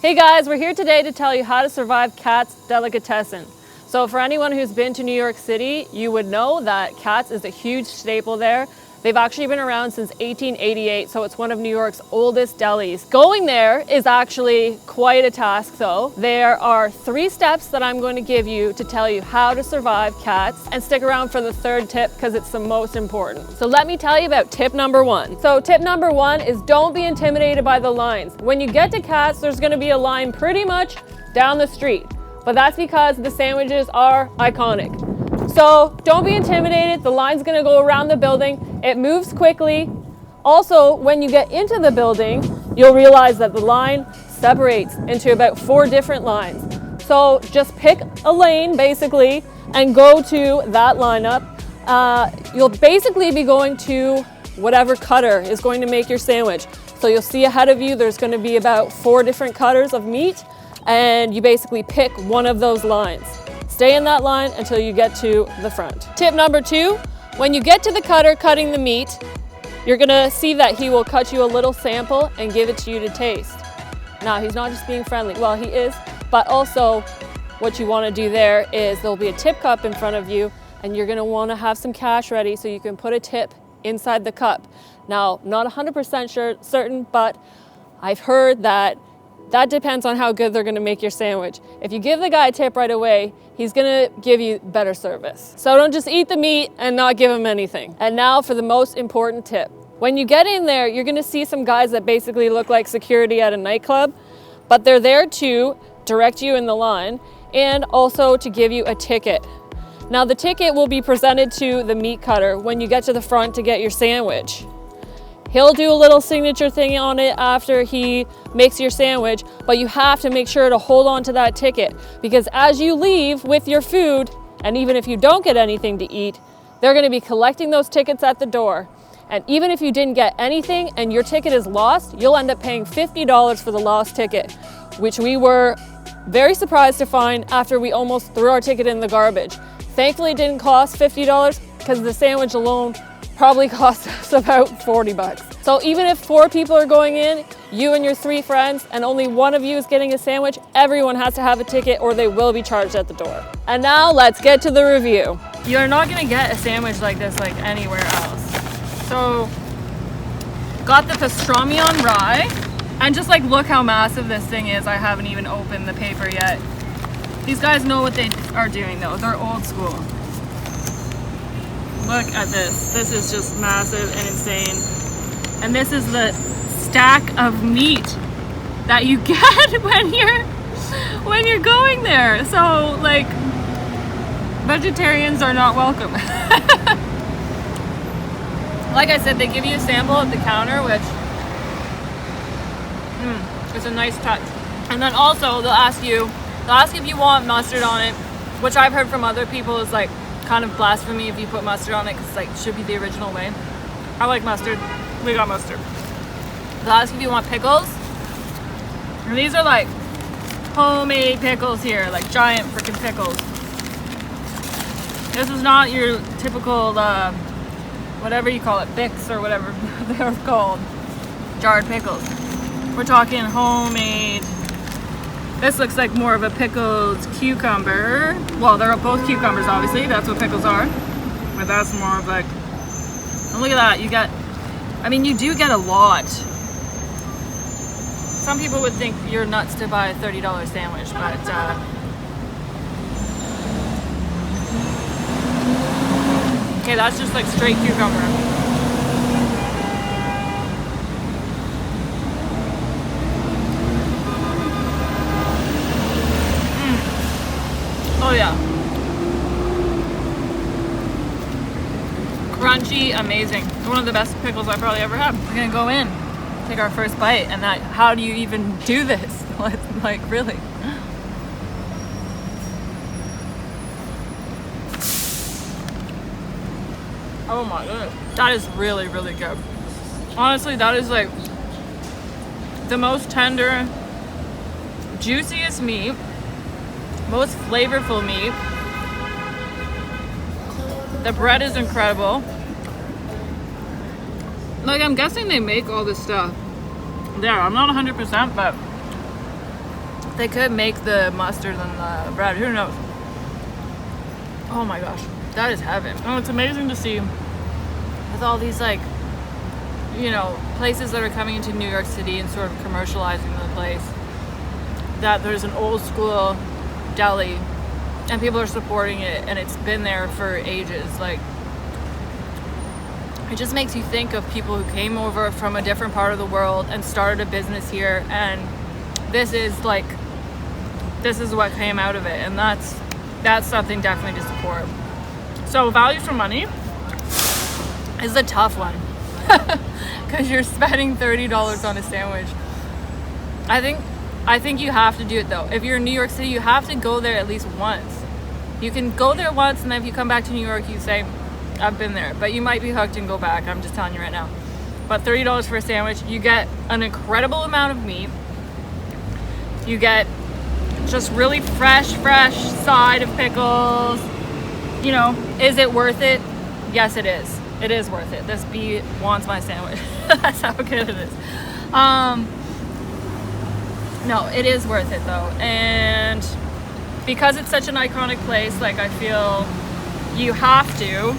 Hey guys, we're here today to tell you how to survive Katz Delicatessen. So for anyone who's been to New York City, you would know that Katz is a huge staple there. They've actually been around since 1888, so it's one of New York's oldest delis. Going there is actually quite a task though. There are 3 steps that I'm going to give you to tell you how to survive Katz, and stick around for the 3rd tip because it's the most important. So let me tell you about tip number 1. So tip number 1 is don't be intimidated by the lines. When you get to Katz, there's going to be a line pretty much down the street, but that's because the sandwiches are iconic. So don't be intimidated. The line's gonna go around the building. It moves quickly. Also, when you get into the building, you'll realize that the line separates into about 4 different lines. So just pick a lane basically and go to that lineup. You'll basically be going to whatever cutter is going to make your sandwich. So you'll see ahead of you, there's gonna be about 4 different cutters of meat, and you basically pick one of those lines. Stay in that line until you get to the front. Tip number 2, when you get to the cutter cutting the meat, you're gonna see that he will cut you a little sample and give it to you to taste. Now, he's not just being friendly. Well, he is, but also what you wanna do there is there'll be a tip cup in front of you, and you're gonna wanna have some cash ready so you can put a tip inside the cup. Now, not 100% certain, but I've heard that depends on how good they're gonna make your sandwich. If you give the guy a tip right away, he's gonna give you better service. So don't just eat the meat and not give him anything. And now for the most important tip. When you get in there, you're gonna see some guys that basically look like security at a nightclub, but they're there to direct you in the line and also to give you a ticket. Now the ticket will be presented to the meat cutter when you get to the front to get your sandwich. He'll do a little signature thing on it after he makes your sandwich, but you have to make sure to hold on to that ticket, because as you leave with your food, and even if you don't get anything to eat, they're gonna be collecting those tickets at the door. And even if you didn't get anything and your ticket is lost, you'll end up paying $50 for the lost ticket, which we were very surprised to find after we almost threw our ticket in the garbage. Thankfully, it didn't cost $50 because the sandwich alone probably cost us about 40 bucks. So even if 4 people are going in, you and your 3 friends, and only one of you is getting a sandwich, everyone has to have a ticket or they will be charged at the door. And now let's get to the review. You're not gonna get a sandwich like this like anywhere else. So, got the pastrami on rye, and just like look how massive this thing is. I haven't even opened the paper yet. These guys know what they are doing though. They're old school. Look at this. This is just massive and insane. And this is the stack of meat that you get when you're going there. So like, vegetarians are not welcome. Like I said, they give you a sample at the counter, which is a nice touch. And then also they'll ask if you want mustard on it, which I've heard from other people is like kind of blasphemy if you put mustard on it, because like it should be the original way. I like mustard. We got mustard. They'll ask if you want pickles, and these are like homemade pickles here, like giant freaking pickles. This is not your typical whatever you call it, Bix or whatever they're called, jarred pickles. We're talking homemade. This looks like more of a pickled cucumber. Well, they're both cucumbers, obviously. That's what pickles are. But that's more of like, and look at that. You do get a lot. Some people would think you're nuts to buy a $30 sandwich, but okay, that's just like straight cucumber. Oh yeah. Crunchy, amazing. One of the best pickles I've probably ever had. We're gonna go in, take our first bite, and how do you even do this? Like really? Oh my goodness. That is really, really good. Honestly, that is like the most tender, juiciest meat, most flavorful meat. The bread is incredible. Like, I'm guessing they make all this stuff there. I'm not 100%, but They could make the mustard and the bread, who knows? Oh my gosh, that is heaven. Oh, it's amazing to see with all these like, you know, places that are coming into New York City and sort of commercializing the place, that there's an old school deli and people are supporting it, and it's been there for ages. Like, it just makes you think of people who came over from a different part of the world and started a business here, and this is what came out of it, and that's something definitely to support. So value for money is a tough one because you're spending $30 on a sandwich. I think you have to do it though. If you're in New York City, you have to go there at least once. You can go there once, and then if you come back to New York, you say, I've been there, but you might be hooked and go back. I'm just telling you right now. But $30 for a sandwich, you get an incredible amount of meat. You get just really fresh side of pickles. You know, is it worth it? Yes, it is. It is worth it. This bee wants my sandwich. That's how good it is. No, it is worth it though. And because it's such an iconic place, like, I feel you have to,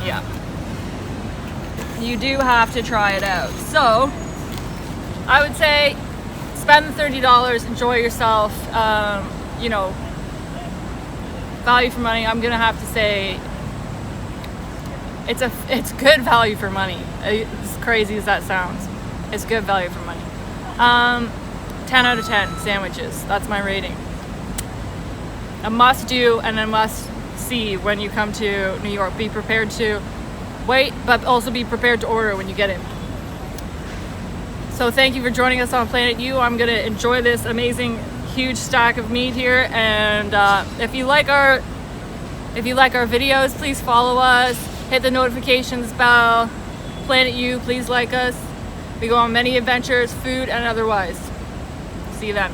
yeah, you do have to try it out. So I would say spend the $30, enjoy yourself. You know, value for money, I'm gonna have to say it's good value for money. As crazy as that sounds, it's good value for money. 10 out of 10 sandwiches, that's my rating. A must do and a must see when you come to New York. Be prepared to wait, but also be prepared to order when you get in. So thank you for joining us on Planet U. I'm gonna enjoy this amazing huge stack of meat here, and if you like our videos, please follow us, hit the notifications bell. Planet U, please like us. We go on many adventures, food and otherwise. See you then.